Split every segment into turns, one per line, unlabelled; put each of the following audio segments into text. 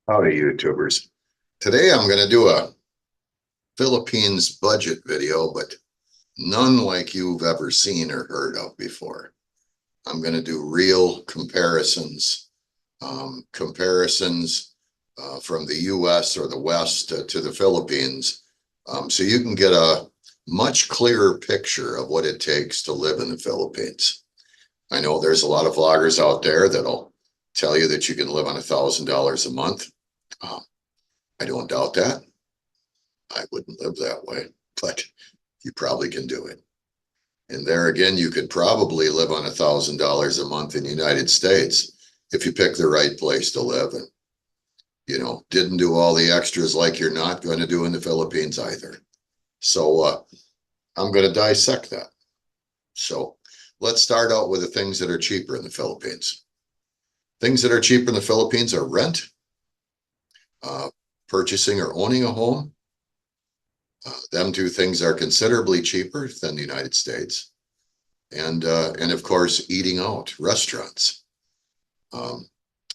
Howdy, YouTubers. Today I'm going to do a Philippines budget video, but none like you've ever seen or heard of before. I'm going to do real comparisons, from the US or the West to the Philippines, so you can get a much clearer picture of what it takes to live in the Philippines. I know there's a lot of vloggers out there that'll tell you that you can live on $1,000 a month. Um, I don't doubt that. I wouldn't live that way, but you probably can do it. And there again, you could probably live on $1,000 a month in the United States if you pick the right place to live and, didn't do all the extras like you're not going to do in the Philippines either. So I'm going to dissect that. So let's start out with the things that are cheaper in the Philippines. Things that are cheaper in the Philippines are rent, uh, purchasing or owning a home. Them two things are considerably cheaper than the United States. And of course, eating out, restaurants.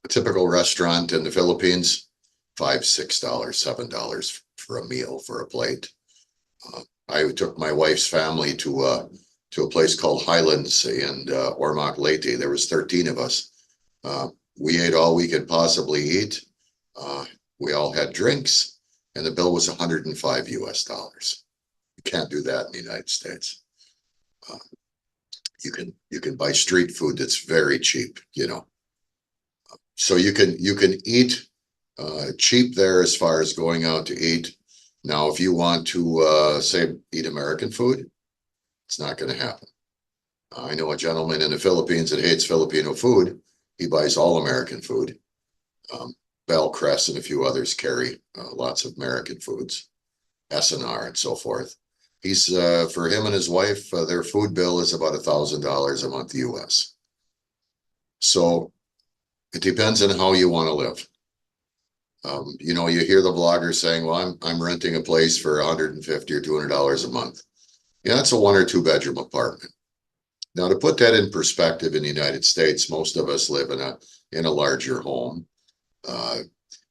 A typical restaurant in the Philippines, $5, $6, $7 for a meal, for a plate. I took my wife's family to a place called Highlands in Ormoc Leyte. There was 13 of us. We ate all we could possibly eat. We all had drinks, and the bill was 105 US dollars. You can't do that in the United States. Uh, you can buy street food that's very cheap, So you can eat cheap there as far as going out to eat. Now, if you want to say eat American food, it's not going to happen. I know a gentleman in the Philippines that hates Filipino food. He buys all American food. Bellcrest and a few others carry lots of American foods, SNR and so forth. He's for him and his wife, their food bill is about $1,000 a month US. So it depends on how you want to live. You hear the vloggers saying, "Well, I'm renting a place for $150 or $200 a month." Yeah, that's a 1 or 2 bedroom apartment. Now, to put that in perspective, in the United States, most of us live in a larger home. Uh,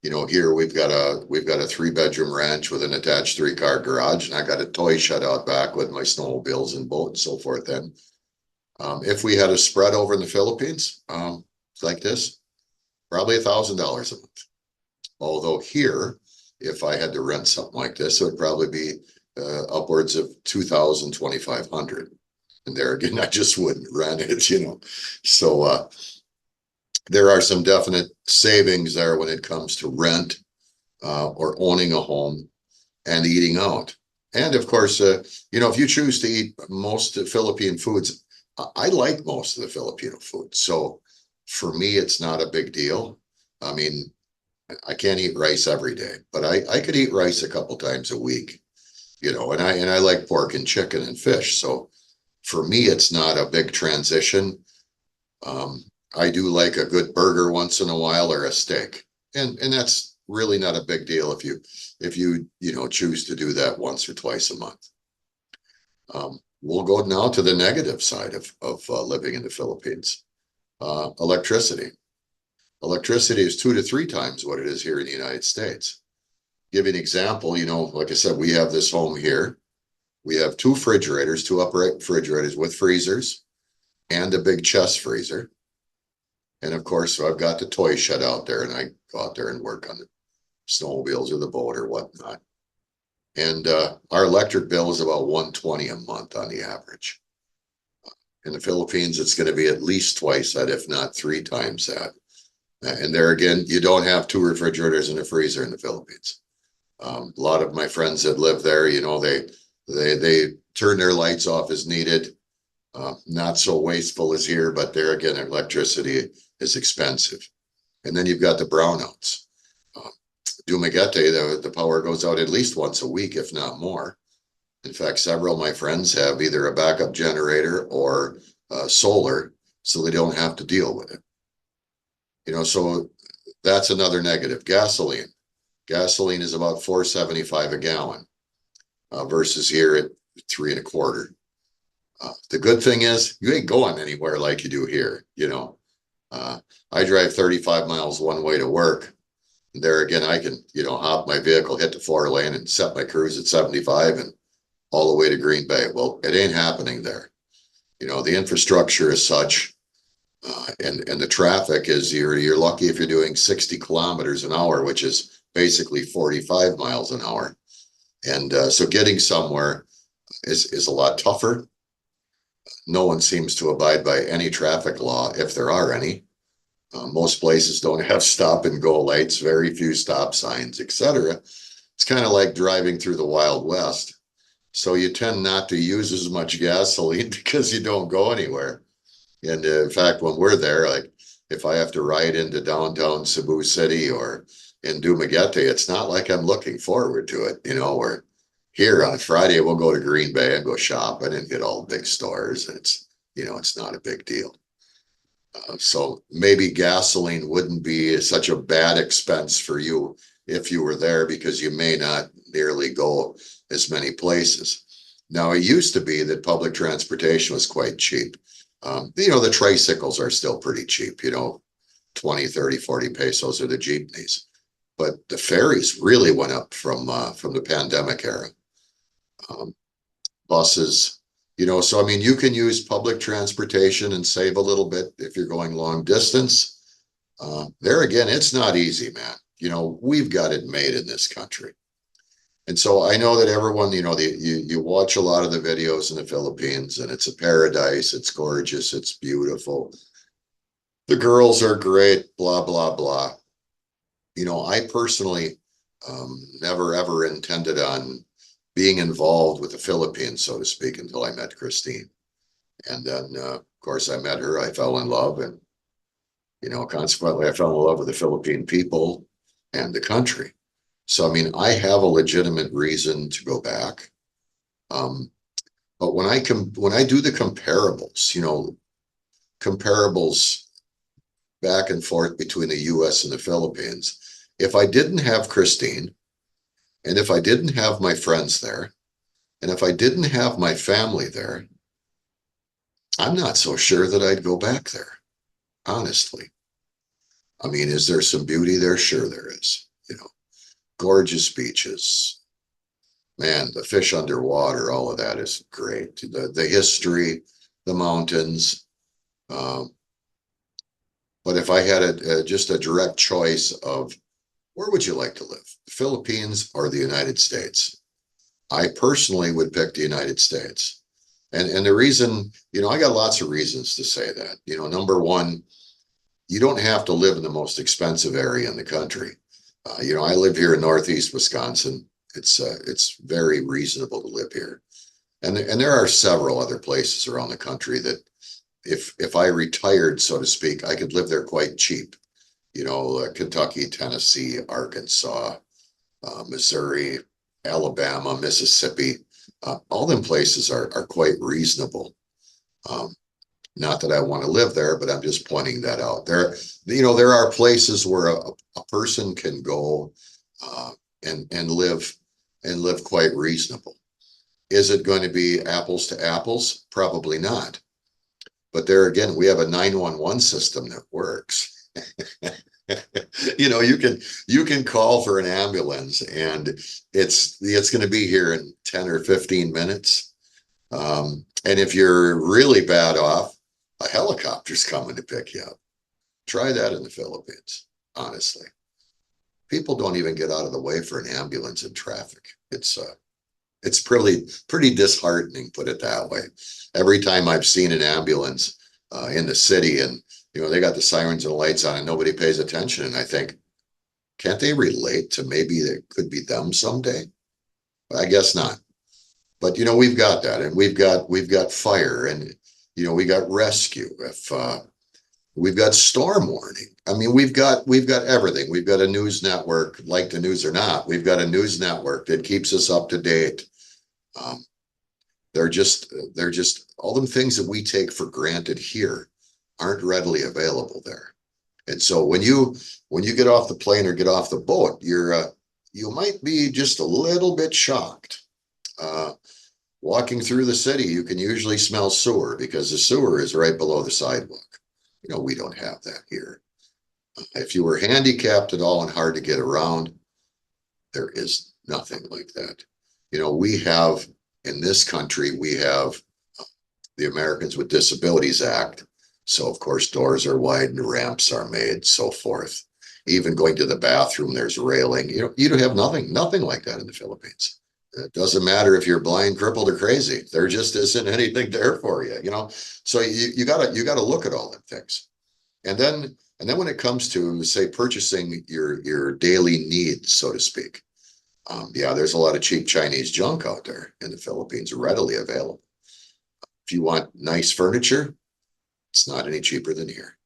here we've got a 3 bedroom ranch with an attached 3-car garage, and I got a toy shed out back with my snowmobiles and boat and so forth. Then, if we had a spread over in the Philippines, like this, probably $1,000 a month. Although here, if I had to rent something like this, it would probably be upwards of 2,000, 2,500. And there again, I just wouldn't rent it. So there are some definite savings there when it comes to rent or owning a home and eating out. And of course, if you choose to eat most Philippine foods, I like most of the Filipino food. So for me, it's not a big deal. I mean, I can't eat rice every day, but I could eat rice a couple times a week, and I like pork and chicken and fish. So for me, it's not a big transition. I do like a good burger once in a while or a steak, and that's really not a big deal if you choose to do that once or twice a month. We'll go now to the negative side of living in the Philippines. Electricity. Electricity is 2 to 3 times what it is here in the United States. Give you an example, like I said, we have this home here. We have 2 refrigerators, 2 upright refrigerators with freezers and a big chest freezer. And of course, so I've got the toy shed out there, and I go out there and work on the snowmobiles or the boat or whatnot. And our electric bill is about 120 a month on the average. In the Philippines, it's going to be at least twice that, if not 3 times that. And there again, you don't have 2 refrigerators and a freezer in the Philippines. A lot of my friends that live there, they turn their lights off as needed. Not so wasteful as here, but there again, electricity is expensive. And then you've got the brownouts. Dumaguete, the power goes out at least once a week, if not more. In fact, several of my friends have either a backup generator or solar, so they don't have to deal with it. So that's another negative. Gasoline. Gasoline is about $4.75 a gallon versus here at 3.25. The good thing is you ain't going anywhere like you do here. I drive 35 miles one way to work. There again, I can, hop my vehicle, hit the 4 lane and set my cruise at 75 and all the way to Green Bay. Well, it ain't happening there. The infrastructure is such, and the traffic is, you're lucky if you're doing 60 kilometers an hour, which is basically 45 miles an hour. And so getting somewhere is a lot tougher. No one seems to abide by any traffic law, if there are any. Most places don't have stop and go lights, very few stop signs, etc. It's kind of like driving through the Wild West. So you tend not to use as much gasoline because you don't go anywhere. And in fact, when we're there, like if I have to ride into downtown Cebu City or in Dumaguete, it's not like I'm looking forward to it. Where here on a Friday, we'll go to Green Bay and go shopping and get all the big stores. And it's not a big deal. So maybe gasoline wouldn't be such a bad expense for you if you were there because you may not nearly go as many places. Now, it used to be that public transportation was quite cheap. The tricycles are still pretty cheap, 20, 30, 40 pesos are the jeepneys. But the ferries really went up from the pandemic era. Buses, so I mean, you can use public transportation and save a little bit if you're going long distance. There again, it's not easy, man. We've got it made in this country. And so I know that everyone, you watch a lot of the videos in the Philippines and it's a paradise. It's gorgeous. It's beautiful. The girls are great, blah, blah, blah. I personally never ever intended on being involved with the Philippines, so to speak, until I met Christine. And then, of course, I met her. I fell in love. And, consequently, I fell in love with the Philippine people and the country. So, I mean, I have a legitimate reason to go back. But when I do the comparables back and forth between the US and the Philippines, if I didn't have Christine, and if I didn't have my friends there, and if I didn't have my family there, I'm not so sure that I'd go back there, honestly. I mean, is there some beauty there? Sure there is. Gorgeous beaches, man, the fish underwater, all of that is great. The history, the mountains. But if I had just a direct choice of where would you like to live, the Philippines or the United States? I personally would pick the United States. And the reason, I got lots of reasons to say that. Number one, you don't have to live in the most expensive area in the country. I live here in Northeast Wisconsin. It's very reasonable to live here. And there are several other places around the country that if I retired, so to speak, I could live there quite cheap. Kentucky, Tennessee, Arkansas, Missouri, Alabama, Mississippi, all them places are quite reasonable. Not that I want to live there, but I'm just pointing that out. There are places where a person can go and live quite reasonable. Is it going to be apples to apples? Probably not. But there again, we have a 911 system that works. You can call for an ambulance and it's going to be here in 10 or 15 minutes. And if you're really bad off, a helicopter's coming to pick you up. Try that in the Philippines, honestly. People don't even get out of the way for an ambulance in traffic. It's pretty disheartening, put it that way. Every time I've seen an ambulance in the city and they got the sirens and the lights on and nobody pays attention, and I think, can't they relate to maybe it could be them someday? I guess not. But we've got that, and we've got fire, and we got rescue. If we've got storm warning, I mean, we've got everything. We've got a news network, like the news or not. We've got a news network that keeps us up to date. They're just all them things that we take for granted here aren't readily available there. And so when you get off the plane or get off the boat, you might be just a little bit shocked. Walking through the city, you can usually smell sewer because the sewer is right below the sidewalk. We don't have that here. If you were handicapped at all and hard to get around, there is nothing like that. We have in this country, we have the Americans with Disabilities Act. So of course, doors are widened, ramps are made, so forth. Even going to the bathroom, there's railing. You don't have nothing like that in the Philippines. It doesn't matter if you're blind, crippled, or crazy. There just isn't anything there for you. So you gotta look at all the things. And then when it comes to, say, purchasing your daily needs, so to speak, yeah, there's a lot of cheap Chinese junk out there in the Philippines, readily available. If you want nice furniture, it's not any cheaper than here.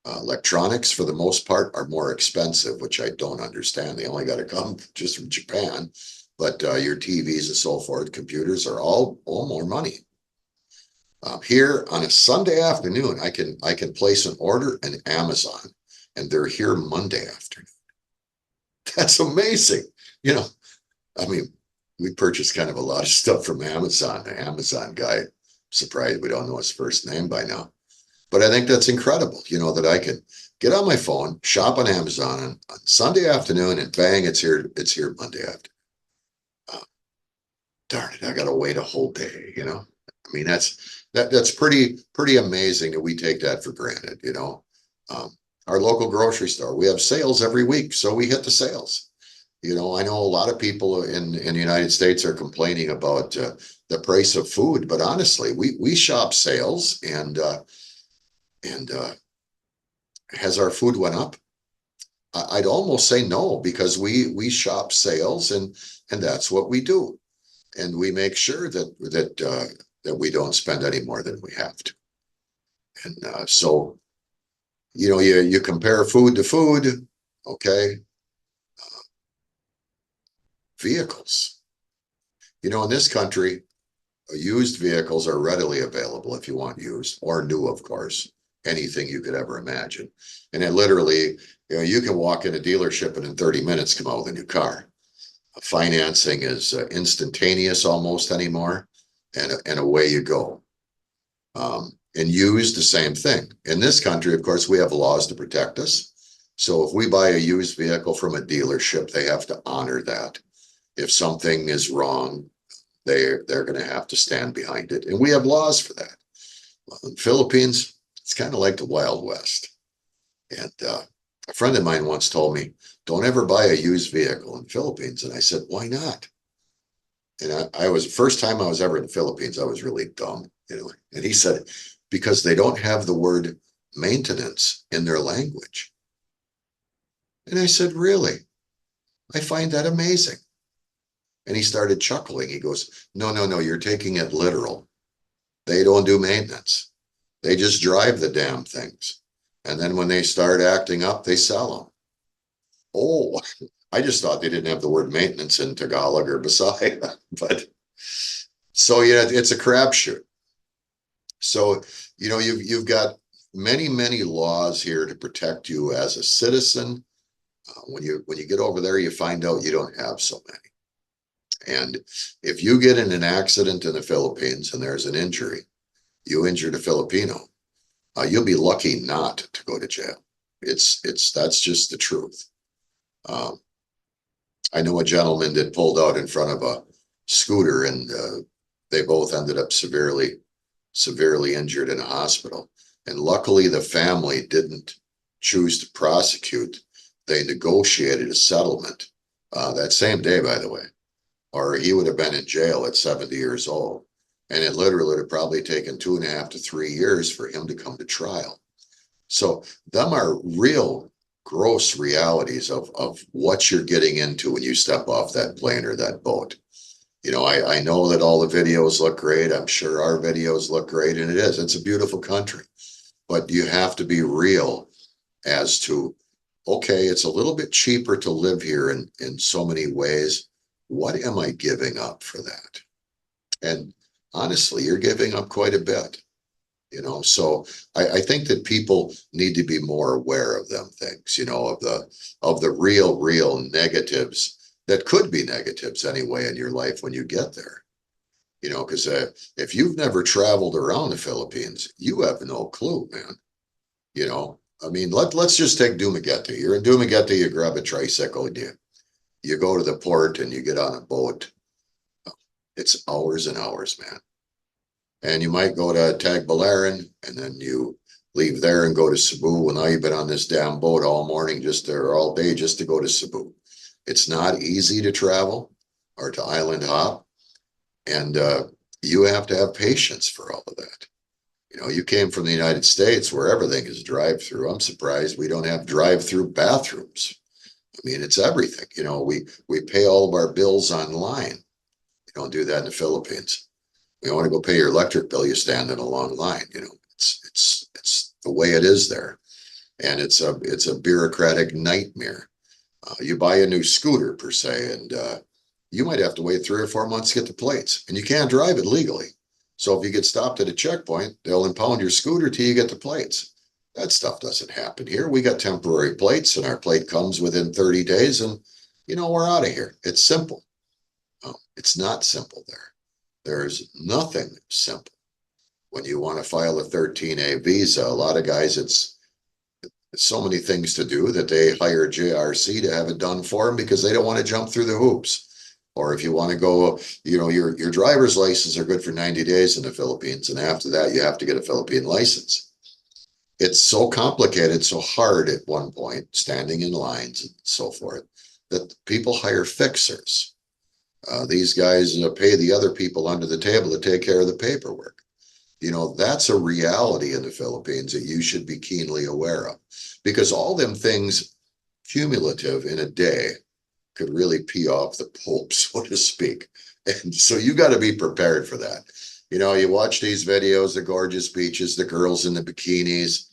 Electronics, for the most part, are more expensive, which I don't understand. They only got to come just from Japan. But your TVs and so forth, computers are all more money. Here on a Sunday afternoon, I can place an order in Amazon, and they're here Monday afternoon. That's amazing. You know, I mean, we purchase kind of a lot of stuff from Amazon. The Amazon guy, surprised we don't know his first name by now. But I think that's incredible, that I can get on my phone, shop on Amazon on Sunday afternoon, and bang, it's here Monday afternoon. Darn it, I gotta wait a whole day. I mean, that's pretty amazing that we take that for granted. Our local grocery store, we have sales every week, so we hit the sales. I know a lot of people in the United States are complaining about the price of food, but honestly, we shop sales, and has our food went up? I'd almost say no, because we shop sales, and that's what we do, and we make sure that we don't spend any more than we have to. And so you compare food to food, okay? Vehicles. In this country, used vehicles are readily available if you want used, or new, of course, anything you could ever imagine. And it literally, you can walk in a dealership and in 30 minutes come out with a new car. Financing is instantaneous almost anymore, and away you go. And used, the same thing. In this country, of course, we have laws to protect us. So if we buy a used vehicle from a dealership, they have to honor that. If something is wrong, they're going to have to stand behind it. And we have laws for that. Well, in the Philippines, it's kind of like the Wild West. And a friend of mine once told me, don't ever buy a used vehicle in the Philippines. And I said, why not? And I was, first time I was ever in the Philippines, I was really dumb. And he said, because they don't have the word maintenance in their language. And I said, really? I find that amazing. And he started chuckling. He goes, no, you're taking it literal. They don't do maintenance. They just drive the damn things. And then when they start acting up, they sell them. Oh, I just thought they didn't have the word maintenance in Tagalog or Bisaya. But so, yeah, it's a crapshoot. So, you've got many laws here to protect you as a citizen. When you get over there, you find out you don't have so many. And if you get in an accident in the Philippines and there's an injury, you injured a Filipino, you'll be lucky not to go to jail. That's just the truth. I know a gentleman that pulled out in front of a scooter, and they both ended up severely injured in a hospital. And luckily, the family didn't choose to prosecute. They negotiated a settlement that same day, by the way, or he would have been in jail at 70 years old. And it literally would have probably taken 2.5 to 3 years for him to come to trial. So them are real gross realities of what you're getting into when you step off that plane or that boat. I know that all the videos look great. I'm sure our videos look great, and it's a beautiful country. But you have to be real as to, okay, it's a little bit cheaper to live here in so many ways. What am I giving up for that? And honestly, you're giving up quite a bit. So I think that people need to be more aware of them things, of the real negatives that could be negatives anyway in your life when you get there. Because if you've never traveled around the Philippines, you have no clue, man. I mean, let's just take Dumaguete. You're in Dumaguete, you grab a tricycle, and you go to the port and you get on a boat. It's hours and hours, man. And you might go to Tagbilaran and then you leave there and go to Cebu. Well, now you've been on this damn boat all morning just or all day just to go to Cebu. It's not easy to travel or to island hop. And you have to have patience for all of that. You know, you came from the United States where everything is drive-through. I'm surprised we don't have drive-through bathrooms. I mean, it's everything. You know, we pay all of our bills online. You don't do that in the Philippines. You want to go pay your electric bill, you stand in a long line. You know, it's the way it is there, and it's a bureaucratic nightmare. You buy a new scooter per se, and you might have to wait 3 or 4 months to get the plates, and you can't drive it legally. So if you get stopped at a checkpoint, they'll impound your scooter till you get the plates. That stuff doesn't happen here. We got temporary plates, and our plate comes within 30 days, and you know we're out of here. It's simple. It's not simple there. There's nothing simple. When you want to file a 13A visa, a lot of guys, it's so many things to do that they hire JRC to have it done for them because they don't want to jump through the hoops. Or if you want to go, you know, your driver's license are good for 90 days in the Philippines. And after that, you have to get a Philippine license. It's so complicated, so hard at one point, standing in lines and so forth, that people hire fixers. These guys pay the other people under the table to take care of the paperwork. You know, that's a reality in the Philippines that you should be keenly aware of, because all them things cumulative in a day could really pee off the Pope, so to speak. And so you got to be prepared for that. You know, you watch these videos, the gorgeous beaches, the girls in the bikinis.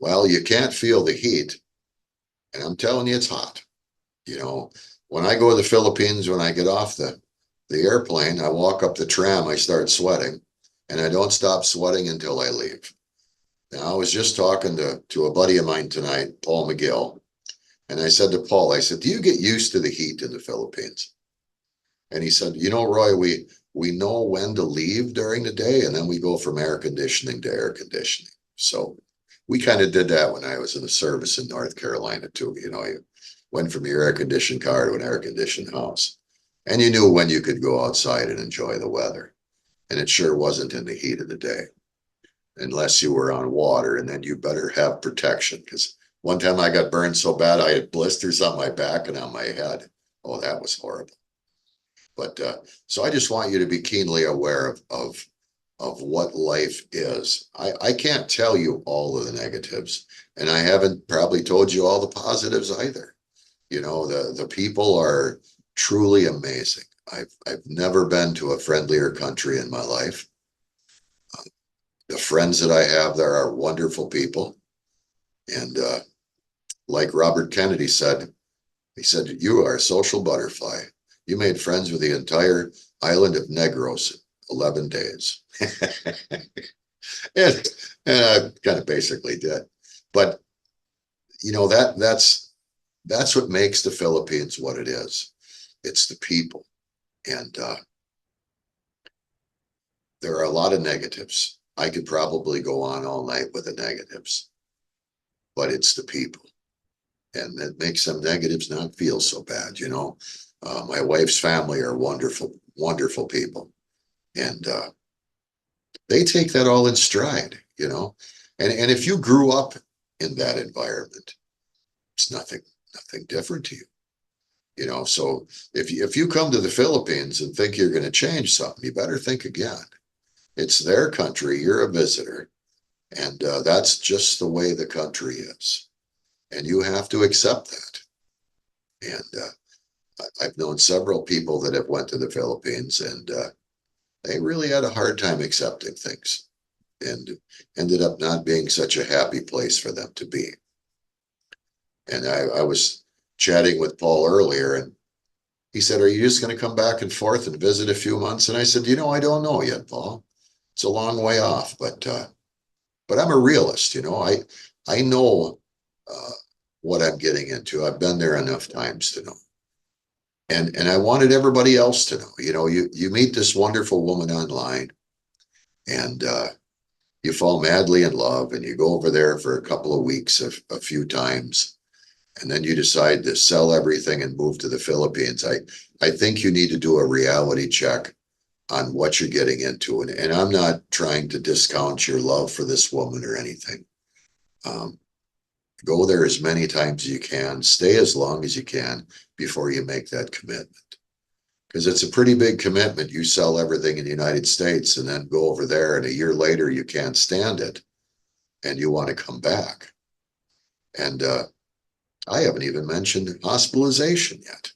Well, you can't feel the heat. And I'm telling you, it's hot. You know, when I go to the Philippines, when I get off the airplane, I walk up the tram, I start sweating, and I don't stop sweating until I leave. Now, I was just talking to a buddy of mine tonight, Paul McGill, and I said to Paul, I said, do you get used to the heat in the Philippines? And he said, you know, Roy, we know when to leave during the day, and then we go from air conditioning to air conditioning. So we kind of did that when I was in the service in North Carolina too. You know, you went from your air conditioned car to an air conditioned house, and you knew when you could go outside and enjoy the weather. And it sure wasn't in the heat of the day, unless you were on water, and then you better have protection, because one time I got burned so bad I had blisters on my back and on my head. Oh, that was horrible. But so I just want you to be keenly aware of what life is. I can't tell you all of the negatives, and I haven't probably told you all the positives either. You know, the people are truly amazing. I've never been to a friendlier country in my life. The friends that I have there are wonderful people. And like Robert Kennedy said, he said, you are a social butterfly. You made friends with the entire island of Negros in 11 days. and, and I kind of basically did. But, you know, that's what makes the Philippines what it is. It's the people. And there are a lot of negatives. I could probably go on all night with the negatives, but it's the people. And that makes some negatives not feel so bad, you know. My wife's family are wonderful, wonderful people. And they take that all in stride, you know. And if you grew up in that environment, it's nothing different to you. You know, so if you come to the Philippines and think you're going to change something, you better think again. It's their country. You're a visitor. And that's just the way the country is. And you have to accept that. And I've known several people that have went to the Philippines, and they really had a hard time accepting things and ended up not being such a happy place for them to be. And I was chatting with Paul earlier, and he said, are you just going to come back and forth and visit a few months? And I said, you know, I don't know yet, Paul. It's a long way off, but I'm a realist. You know, I know what I'm getting into. I've been there enough times to know. And I wanted everybody else to know. You know, you meet this wonderful woman online, and you fall madly in love and you go over there for a couple of weeks, a few times, and then you decide to sell everything and move to the Philippines. I think you need to do a reality check on what you're getting into. And I'm not trying to discount your love for this woman or anything. Um, Go there as many times as you can, stay as long as you can before you make that commitment. Because it's a pretty big commitment. You sell everything in the United States and then go over there, and a year later you can't stand it and you want to come back. And I haven't even mentioned hospitalization yet.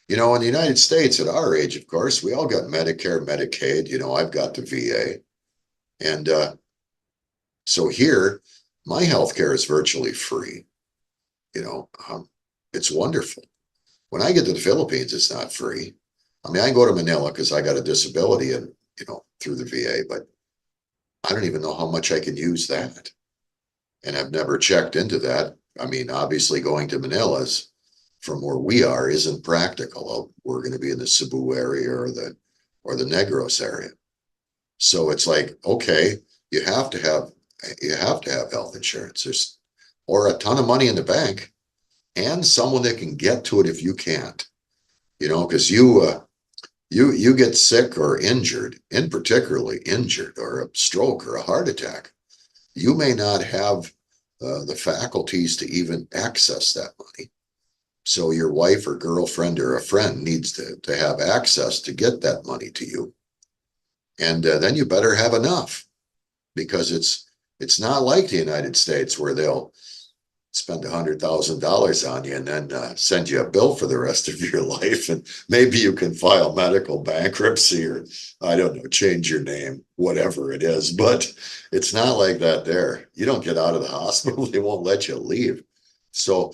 You know, in the United States at our age, of course, we all got Medicare, Medicaid. You know, I've got the VA. And so here, my health care is virtually free. You know, it's wonderful. When I get to the Philippines, it's not free. I mean, I go to Manila because I got a disability and, you know, through the VA, but I don't even know how much I can use that. And I've never checked into that. I mean, obviously going to Manila's from where we are isn't practical. We're going to be in the Cebu area or the Negros area. So it's like, okay, you have to have health insurance. There's or a ton of money in the bank and someone that can get to it if you can't. You know, because you get sick or injured, in particularly injured or a stroke or a heart attack, you may not have the faculties to even access that money. So your wife or girlfriend or a friend needs to have access to get that money to you. And then you better have enough because it's not like the United States where they'll spend $100,000 on you and then send you a bill for the rest of your life. And maybe you can file medical bankruptcy or I don't know, change your name, whatever it is. But it's not like that there. You don't get out of the hospital, they won't let you leave. So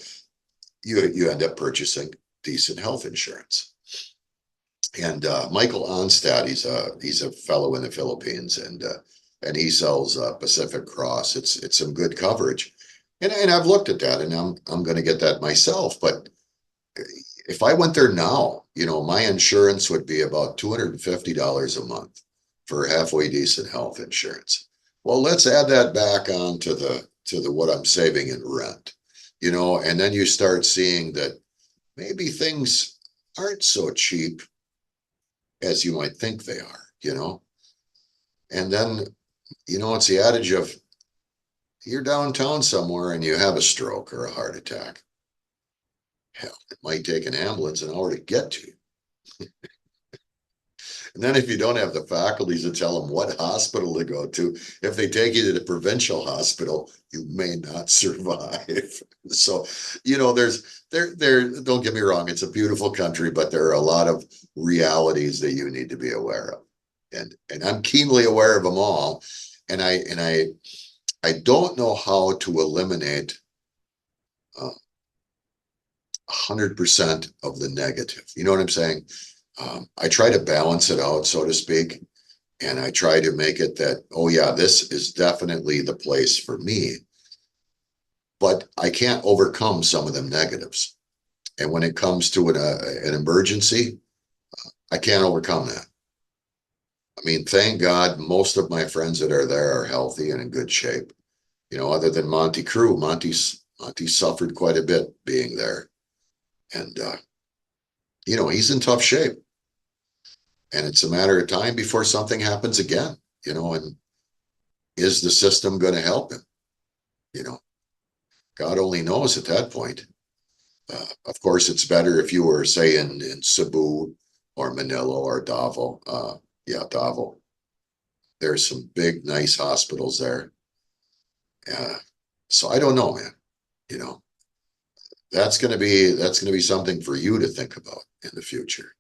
you end up purchasing decent health insurance. And Michael Onstad, he's a fellow in the Philippines, and he sells Pacific Cross. It's some good coverage, and I've looked at that, and I'm going to get that myself. But if I went there now, you know, my insurance would be about $250 a month for halfway decent health insurance. Well, let's add that back on to the what I'm saving in rent, you know, and then you start seeing that maybe things aren't so cheap as you might think they are, you know. And then, you know, it's the adage of you're downtown somewhere and you have a stroke or a heart attack. Hell, it might take an ambulance an hour to get to you. And then if you don't have the faculties to tell them what hospital to go to, if they take you to the provincial hospital, you may not survive. So, you know, don't get me wrong, it's a beautiful country, but there are a lot of realities that you need to be aware of. And I'm keenly aware of them all. And I don't know how to eliminate 100% of the negative. You know what I'm saying? I try to balance it out, so to speak. And I try to make it that, oh yeah, this is definitely the place for me. But I can't overcome some of them negatives. And when it comes to an emergency, I can't overcome that. I mean, thank God, most of my friends that are there are healthy and in good shape. You know, other than Monty Crew, Monty suffered quite a bit being there. And, you know, he's in tough shape. And it's a matter of time before something happens again, you know, and is the system going to help him? You know, God only knows at that point. Of course, it's better if you were, say, in Cebu or Manila or Davao. Davao. There's some big, nice hospitals there. So I don't know, man. You know, that's going to be something for you to think about in the future.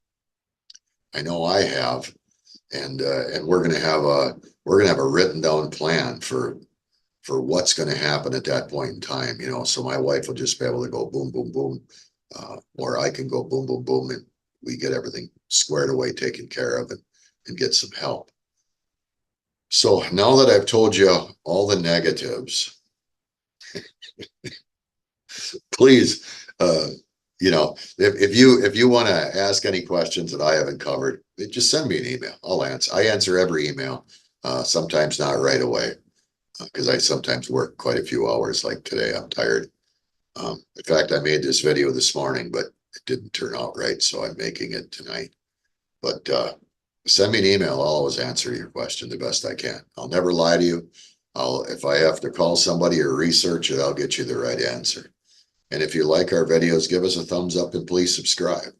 I know I have, and we're going to have a written down plan for what's going to happen at that point in time. You know, so my wife will just be able to go boom, boom, boom, or I can go boom, boom, boom, and we get everything squared away, taken care of, and get some help. So now that I've told you all the negatives, please, you know, if you want to ask any questions that I haven't covered, just send me an email. I answer every email. Sometimes not right away, because I sometimes work quite a few hours. Like today, I'm tired. In fact, I made this video this morning, but it didn't turn out right, so I'm making it tonight. But send me an email. I'll always answer your question the best I can. I'll never lie to you. If I have to call somebody or research it, I'll get you the right answer. And if you like our videos, give us a thumbs up and please subscribe.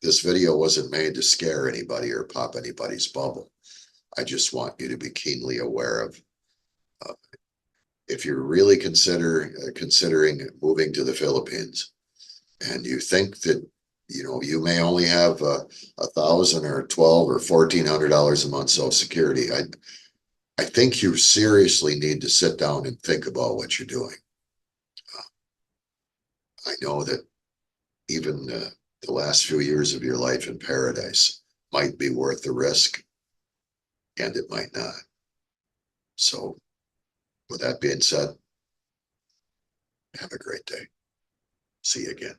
This video wasn't made to scare anybody or pop anybody's bubble. I just want you to be keenly aware of if you're really considering moving to the Philippines and you think that you may only have $1,000 or $1,200 or $1,400 a month Social Security. I think you seriously need to sit down and think about what you're doing. I know that even the last few years of your life in paradise might be worth the risk, and it might not. So, with that being said, have a great day. See you again.